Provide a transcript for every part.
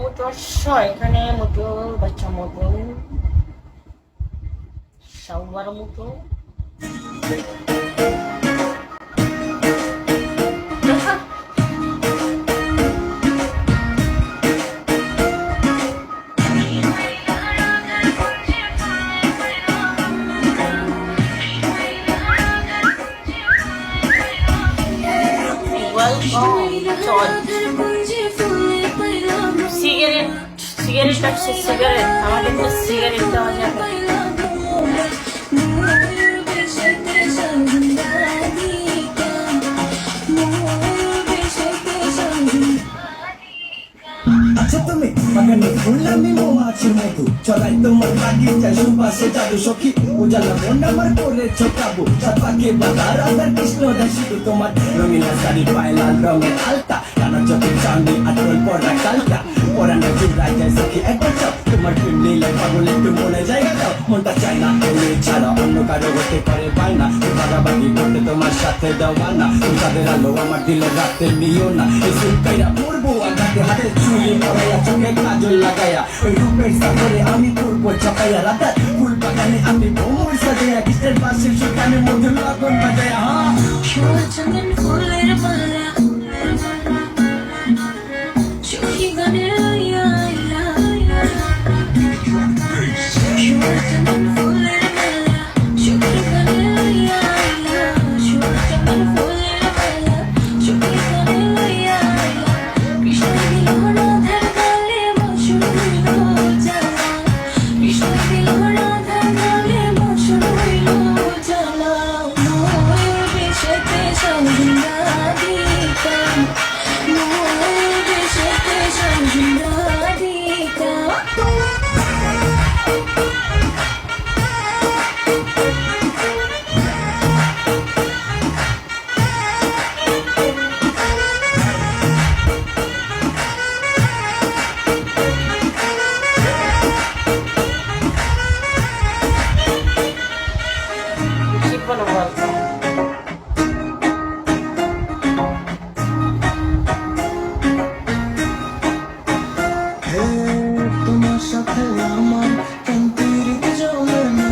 মোটু আসছো এখানে? মোটু বাচ্চা মোটু সবার মতো সিগারেট সিগারেট আসছে, সিগারেট আমাকে তো সিগারেট দেওয়া যাবে। আচ্ছা তুমি বাগানে ফুললামি মৌমাছির মধু চলাই তোমার বাগিচা সুবাসে জাদু সখী উজালা মন আমার করেছ কাবু সাত পাকে বাধা রাধার কৃষ্ণ শুধু তোমার রঙিনা শাড়ি পায়ে লাল রঙের আলতা কানা চোখে চাঁদনি আটল পড়া কালটা পরানা চুড়ায় যায় সখী একটা চাও তোমার প্রেম লীলা পাগল একটু মনে জায়গা দাও মনটা চায় না তুমি ছাড়া অন্য কারো হতে পারে পায় না ভাগাভাগি করতে তোমার সাথে দেওয়া না তাদের আলো আমার দিলে রাতে নিও না এই সুলকাইরা পড়বো আঘাতে হাতে চুলি পড়াইয়া চোখে কাজল লাগাইয়া ওই রূপের সাগরে আমি করবো চাপাইয়া রাতার ফুল বাগানে আমি ভ্রমণ সাজাইয়া কৃষ্ণের পাশে সেখানে মধুর লগন বাজাইয়া চন্দন ফুলের মালা চোখি গানে চন্দন ফুলের মালা চোখি গানে চন্দন ফুলের মালা চোখি গানে কৃষ্ণ দিল রাধার গালে বসুন হইল জ্বালা কৃষ্ণ দিল রাধার গালে বসুন হইল জ্বালা ময়ূর বেশেতে সঙ্গীরা দিতাম ময়ূর বেশেতে সঙ্গীরা দিতাম কি বলো বলতো? তোমার সাথে আমার কান্তির জলে না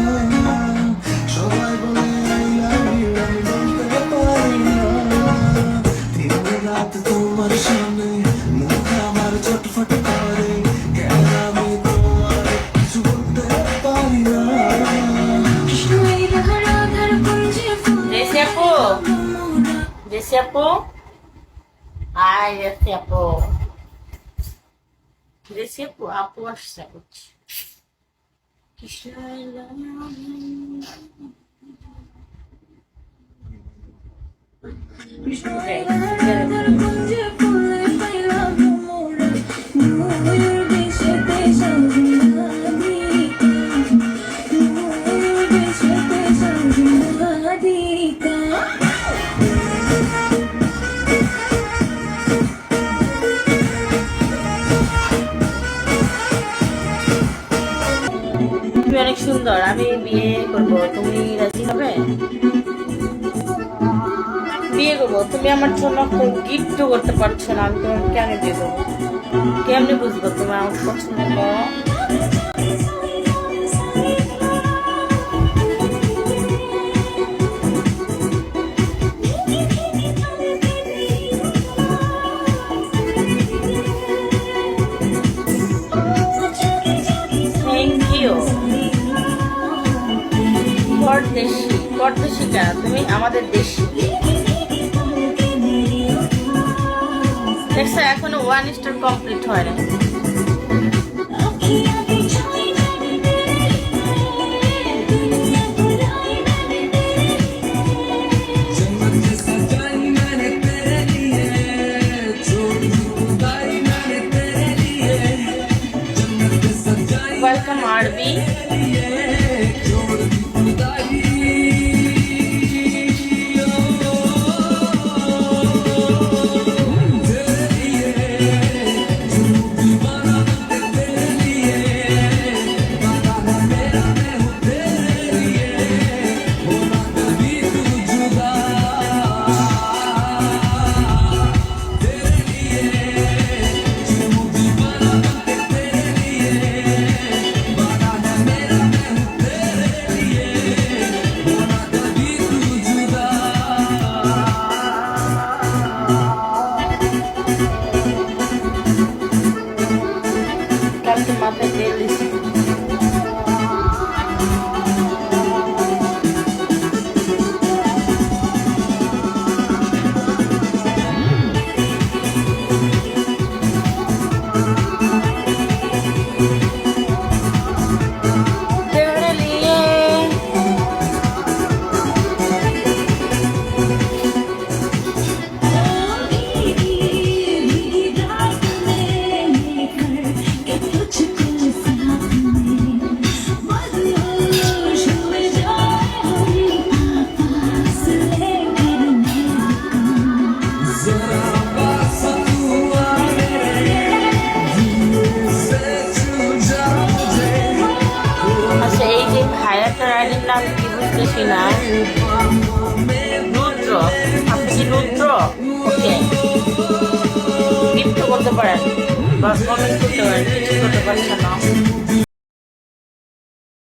সবাই বলে I love you আমি বলতে পারি না দিন রাত তোমার সামনে মুখ আমার চটফট করে কেন আমি তোমার কিছু বলতে পারি না কৃষ্ণ রাধার কুঞ্জে জেসি আপু, জেসি আপু, আয় জেসি আপু, জেসি আপু, আপু আসছে বুঝছি। কৃষ্ণ রাধার কুঞ্জে ফুলে পাইলাম মোরা ময়ূর বেশেতে সঙ্গীরা দিতাম ময়ূর বেশেতে সঙ্গীরা দিতাম তুমি অনেক সুন্দর, আমি বিয়ে করবো, তুমি রাজি হবে? বিয়ে করবো, তুমি আমার জন্য গিফট করতে পারছো না, আমি তোমাকে কেন দিয়ে দেবো? কেমনি বুঝবো তুমি আমার পছন্দ করো? Thank you. পরদেশি, পরদেশি কেন তুমি? আমাদের দেশি। দেখছো এখনো 1 স্টার কমপ্লিট হয় না। ওয়েলকাম আরবি। বুঝি না। রুদ্র, আপনি কি রুদ্র? ওকে, গিফট করতে পারেন বা কমেন্ট করতে পারেন, কিছু করতে পারছেন না।